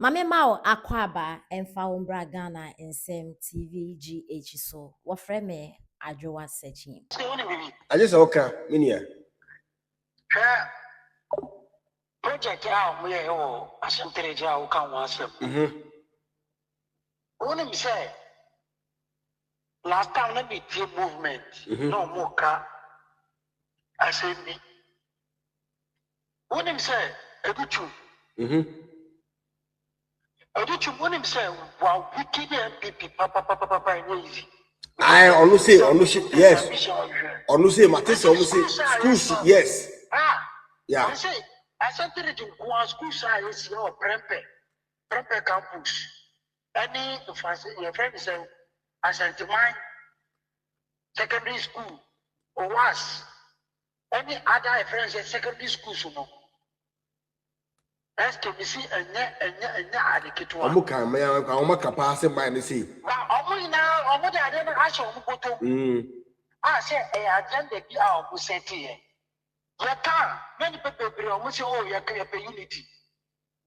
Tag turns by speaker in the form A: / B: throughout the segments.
A: Mame Mao Akwaba Emfa Umbra Ghana Nsem TV GH so wafre me adwowa searching.
B: I just okay, Minia.
C: Project out we are asantere ja can wasem. Only me say last time na be team movement no more ka assembly. Only me say educhu. Educhu only me say wow wicked NPP papa easy.
B: I only say yes. Only say Matisse only say schools yes. Yeah.
C: I say asantere to go school science your prempe campus. Any your friend say Asanteman secondary school or was any other friends at secondary school so no. As to be see and adequate.
B: Omuka me omuka pass by the sea.
C: Omu now omu dey dey na aso omu bottom. Say agenda bi a omu set here. You can many people be omu say oh you unity.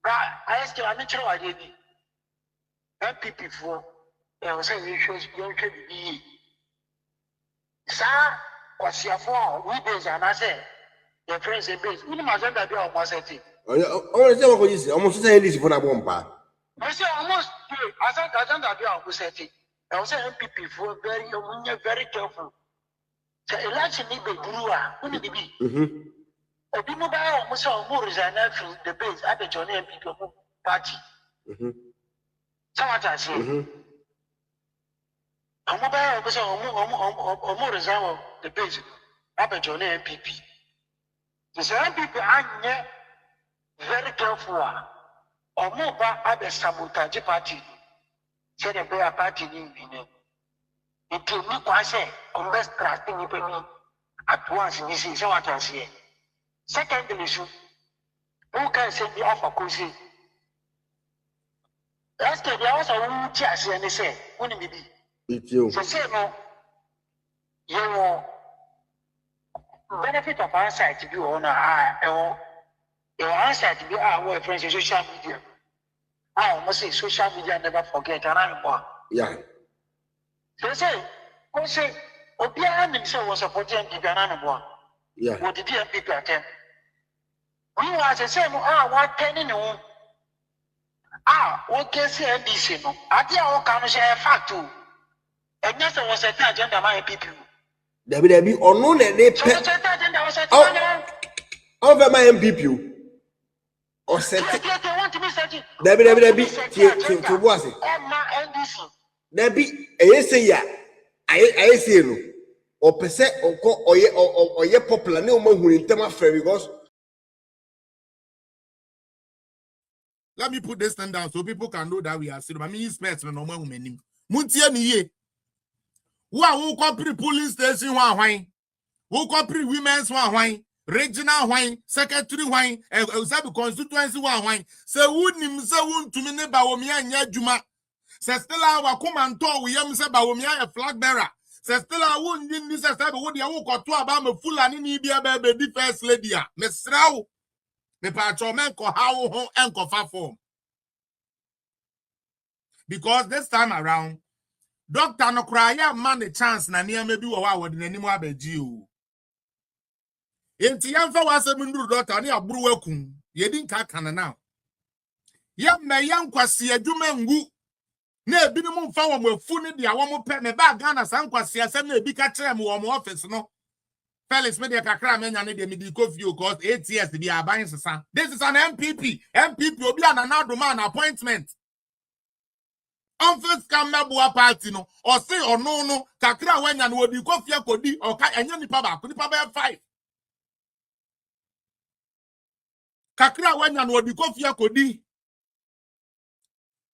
C: But I ask you natural idea. NPP for say we should be sa kwasiafo we base and I say your friends say base we must agenda bi omu set here.
B: Oh, say what you say. Almost say this for na bomba.
C: I say almost agenda be our setting. I say NPP for very careful. So election need be grua. Who need be? Obi mo ba almost say almost resign from the base at the Johnny NPP party. Sabotage. Omo ba almost say almost resign from the base at the Johnny NPP. The NPP anye very careful. Omoba abe sabotage party. Say the bear party in Benin. It will me say, invest trust in you at once. This is what I say. Second issue, who can say the offer cozy? That's the also who just and say, wouldn't it be?
B: It's you.
C: So say no, you benefit of our side to be on your answer to be our friends in social media. I must say social media never forget and I'm
B: yeah.
C: They say, Obia himself was supporting NPP and
B: yeah.
C: What did the NPP attend? We was the same, what penny no. What can say NBC no? I did all kind of share fact too. And yes, I was a agenda my people.
B: There be unknown and they pay. Over my MPP. Or set it. There be to was it? There be a say ya. I say no. Or per se or ye popular no more who in term fair because
D: let me put this thing down so people can know that we are serious. I mean, experts no more women. Muntia ni ye. Who compre police station wine? Who compre women's wine? Regional wine, secretary wine, constituency wine. Say wouldn't say won't to me Bawomia and Yajuma. Say Stella wa come and talk we am say Bawomia a flag bearer. Say Stella wouldn't in this as would you walk to about a full and in India baby first lady. Miss Rao, me patro men ko how home and ko far form. Because this time around, Doctor no cry man a chance na near maybe wa word in any more beju. Enti yamfa wasem nduru doctor ne aburu wakum ye din ka kana now ya me yankwase adwuma ngu na ebinom mfa wo mafu ne dia wo mo pe me ba Ghana sankwase asem na ebi ka kire me wo mo office no Felix me de kakra me nya ne de me di coffee cause 8 years bi aban sesa. This is an MPP obi ananado man appointment office kamebua party no or say or no kakra wanya no di coffee akodi or ka enya nipa ba 5 kakra wanya no di kofi akodi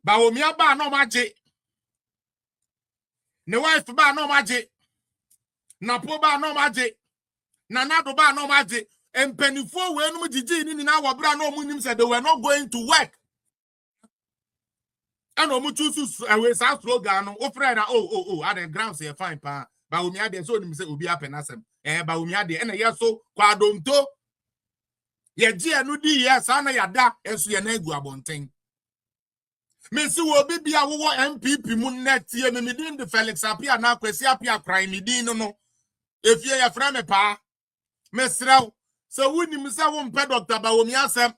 D: Bawomia ba no maje ne wife ba no maje na po ba no maje na nado ba no maje empanifo we no gigi ni na wabra no munim said they were not going to work and omu choose we sa slogan no ofre na at the ground say fine pa Bawomia de so nim say obi apenasem Bawomia de na yeso kwadomto ye ji anu di yes ana yada enso ye na egu abonten Messi will be a war NPP Munnet, Yemidin, the Felix Apia, now Kwesi Apia, crime, no. If you're a friend, pa, Mesra, so wouldn't himself won't pay Dr. Baomiasem,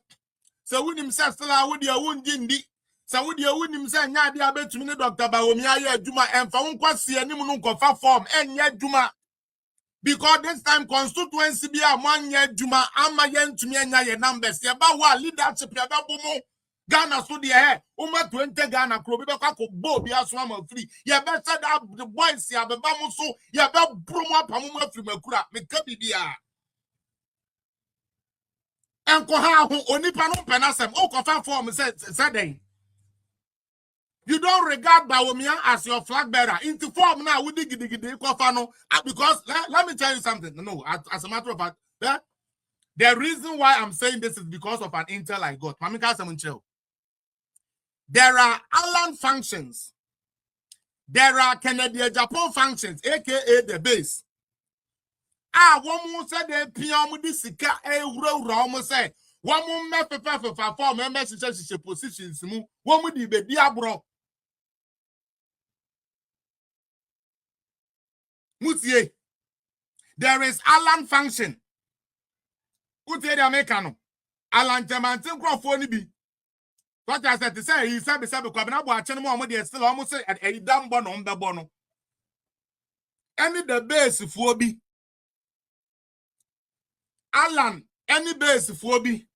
D: so wouldn't himself still out with your wound dindi, so would you wouldn't himself not be able to meet Dr. Baomia, Juma, and found Quasi and Nimununko form, and yet Juma. Because this time constituency be a 1 year Juma, Ama yen to me and your numbers, Yabawa, leadership, Yababumo. Ghana so the 20 Ghana Krobi Bo be a swam of free. You better that the boys ya be bamuso, ya be broma pamuma from a crack, me kabibia. And koha only pano penasem, oh, coffin form said. You don't regard Bawumia as your flag bearer. Into form now, we dig kofano because let me tell you something. No, as a matter of fact, the reason why I'm saying this is because of an intel I got. Mamika Samunchel. There are island functions. There are Canadian Japan functions, aka the base. One more said the piano disika row say. One more method for members positions. One would be diabro. Mutie. There is island function. Utie the Americano. Island Jamantin Crawford be. What I said to say, he said, I'm watching more, still almost at a damn bon on the bono. Any the base for be Alan, any base for be.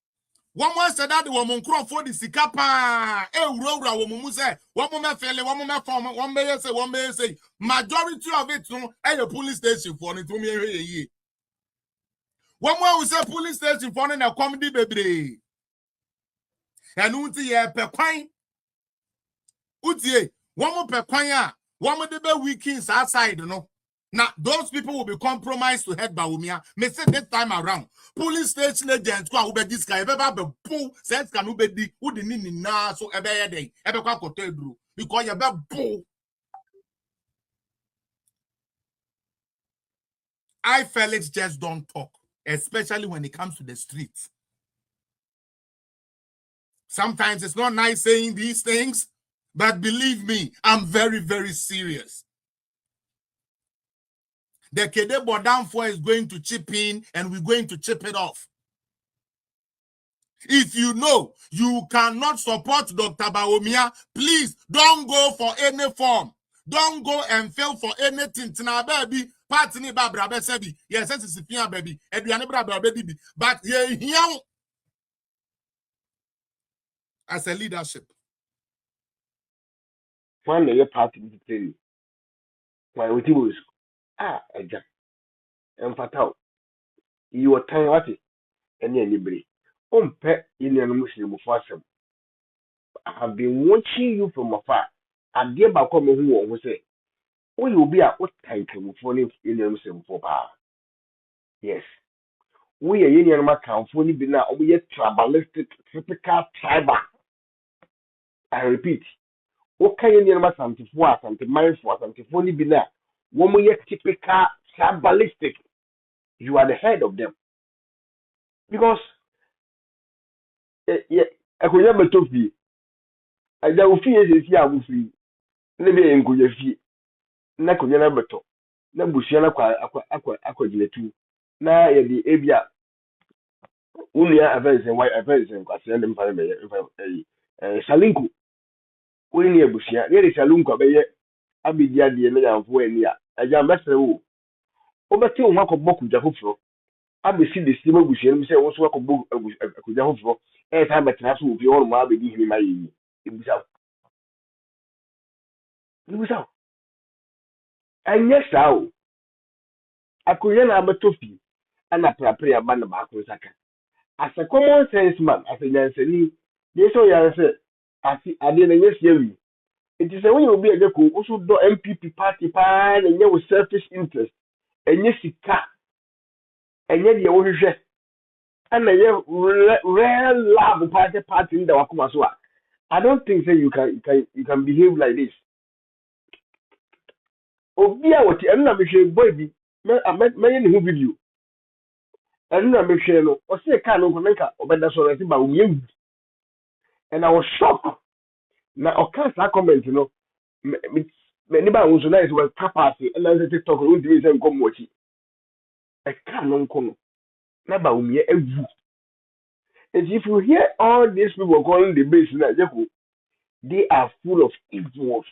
D: One more said that the woman Crawford is Sikapa, Rora, woman say, one moment fairly, one moment form, one may say, majority of it, no, a police station for it to me a year. One more we say police station for a comedy baby. And uti per coin. Uti, one more per coin, one more the weekends outside, you know. Now, those people will be compromised to head Baumia. May say this time around. Police station agents go over this guy. Ever be bull, says can be di, who the nini na so ever day. Ever kwa kote bro. Because you be bull. Felix just don't talk, especially when it comes to the streets. Sometimes it's not nice saying these things, but believe me, I'm very, very serious. The Kedebo downfall is going to chip in and we're going to chip it off. If you know you cannot support Dr. Baomia, please don't go for any form. Don't go and fail for anything. Tina baby, partini babra besebi. Yes, this is Pia baby. Eduane babra baby. But here as a leadership.
B: One day party to tell you. Why with you? Eja. Fatal. You are time what it? Anybody. Pet in your Muslim for some. I have been watching you from afar. I dear Bakom who say, oh, you'll be at what time to phone in your Muslim for power. Yes. We are Union Macam for be now, we are tribalistic, typical tribal. I repeat, what can you near Macam to force and to mind force and to phony be now? When we are typical tribalistic, you are the head of them. Because, I could never talk to you. I don't fear this year with you. Never in good fee. Nako never talk. Na Bushana aqua too. Na the Abia. Unia events and white events and Quasian Salinku. We near Bushia, near Salunka Bay, Abidia, the Emia of Wenia, a young master. Over 2 mark of Boku Jahufro. I will see the steamer Bushian, say, also work of book a Jahufro, and time at Nasu will be all my baby in my. It was out. It was out. And yes, how I could have a toffee and a pray a man of Marcosaka. As a common sense man, as a Yanseni, yes, or Yanse, I didn't yes, you. It is a way you will be a Jaco, also do NPP party pan and your selfish interest, and yes, it can, and yet you will reject. And a rare love party in the Wakumaswa. I don't think that you can behave like this. Oh, dear, what I'm not sure, baby. I met many who with you. And I'm sure, or say, can't make or better so about you. And I was shocked. na oka sa comment no me ni ba wo so na is was capacity and na TikTok no ndi se nkom mochi e ka no nko no na ba umie avu. And if you hear all these people calling the base na jeko, they are full of evils,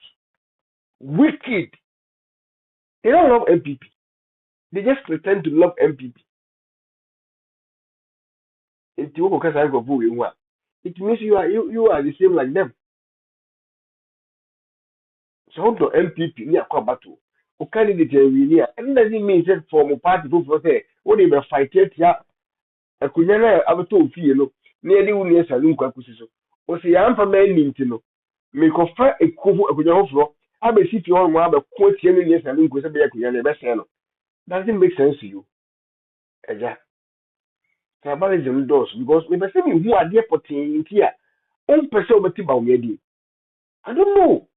B: wicked. They don't love NPP. They just pretend to love NPP. It means you are the same like them. So how to NPP near battle? O candidate near, and doesn't mean that from a party to say what they fight it ya. A kunyana abato fie no nearly near saloon kwakusiso. O say I'm for men no. Me kofa ekufu akunya hofro abesi fi hon mo abeko tie no near saloon ko se be akunya na be se no. Doesn't make sense to you. Eja. Tribalism does because me person me who are there potin here. On person obeti ba umedi. I don't know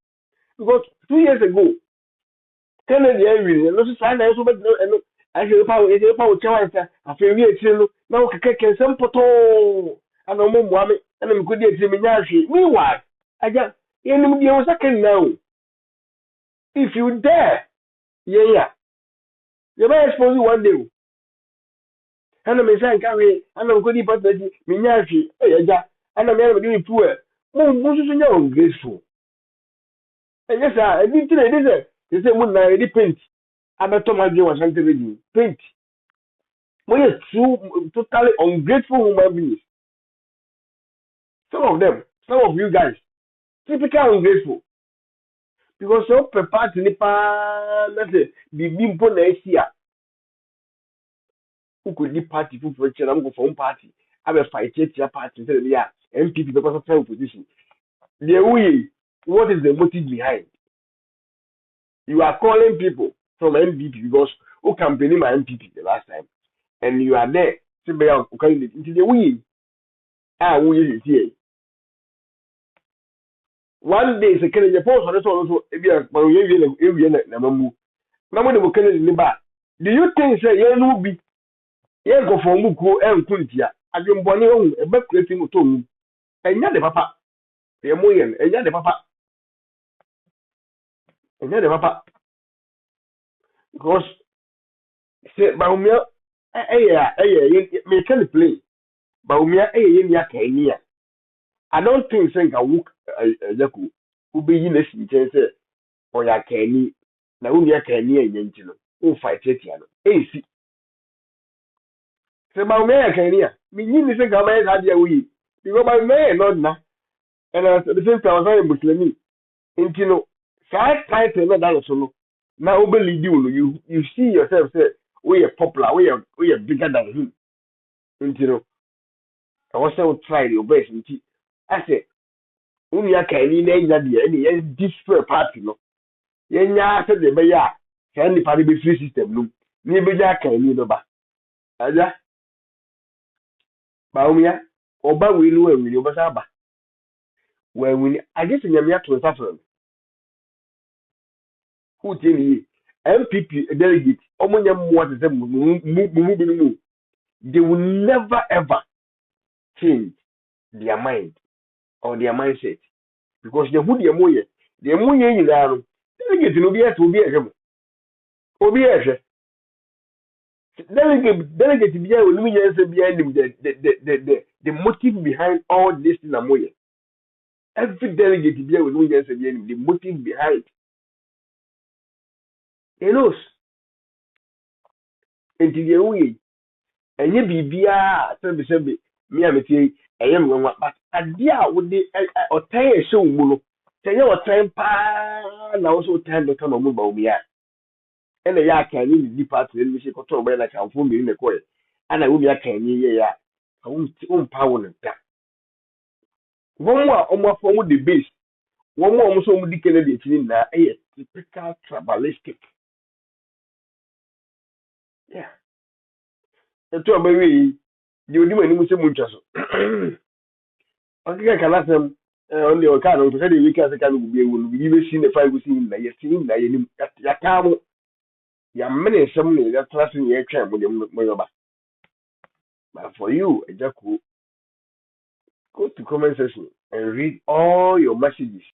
B: because 2 years ago Kennedy Irene no so say na so be no I say pa o chawa nsa afi wi etire no na o keke kensem poto ana mo mo ame ana me kodi etire me nya ahwe meanwhile aja yenim die o second now if you dare yeah you may expose you one day ana me say nka we ana me kodi poto di me nya ahwe aja ana me na me di pu e mo so nya ungrateful and yes sir e di tire dey say mo na e di paint abeto ma bi wa sante ready paint. We are two totally ungrateful human beings. Some of them, some of you guys, typical ungrateful. Because so prepared to nipa, let's say, the bimpo na esia. Who could be party for I'm go for one party. I will fight your party. Yeah, NPP because of time position. The way, what is the motive behind? You are calling people from NPP because who campaigning my NPP the last time. And you are there to be a candidate into the way. We is here. One day, the Kennedy post on this also, if you are Namamu. Namon will Kennedy Niba. Do you think, say, you will be here go for Muku and Kuntia? I can born a back creating to me. And yet the papa, the Moyan, and yet the papa, and yet the papa. Because, say, Baumia, may can play. Baumia, Kenya. I don't think I wook Yaku who be in a sentence or ya Kenny. Now, ya Kenny and Yentino. Oh, fight it, Yano. AC. So, my mayor Kenya. Me, you listen, come and have your way. You go by mayor, not now. And at the same time, I was Muslim. Intino. Side title, not that solo. Now, believe you see yourself say, we are popular, we are bigger than him. Intino. I was so try your best. I said, only a Kenny name that the any destroy party. No. Yenya said the Baya, can the party be free system? No, never Jack Kenny no ba. Aja, Baumia, Oba will know when you basaba. When we, I guess in Yamia to suffer. Who tell me, MPP delegate, Omonium what is them, they will never ever change their mind or their mindset because the who the moye in the arm. Delegate no be to be a him. Obi delegate be will me answer behind him the motive behind all this in Amoye. Every delegate be will me answer behind him the motive behind. He knows. And the way and ye be bia sebe me ameti ayem nwa but adia wo de o tan e show mu no. Say you time pa na also time do come mu ba omi a ene ya kan ni di part ni mi se ko to be na kan fo mi ne ko e ana wo mi aka ni ye ya o mpa wo ne da won mu a o mo fo mu the base won mu o mo so mu di kele de tini na e typical tribalistic yeah eto obewe di odi mani mu se mu ntwa so okay kana sem on the car no to say the weekend say can be ewu we be see the 5 see na yes see na ye ni ya ka mo ya mene sem ne ya trust ni ye twa mo de mo yoba but for you ejaku go to comment section and read all your messages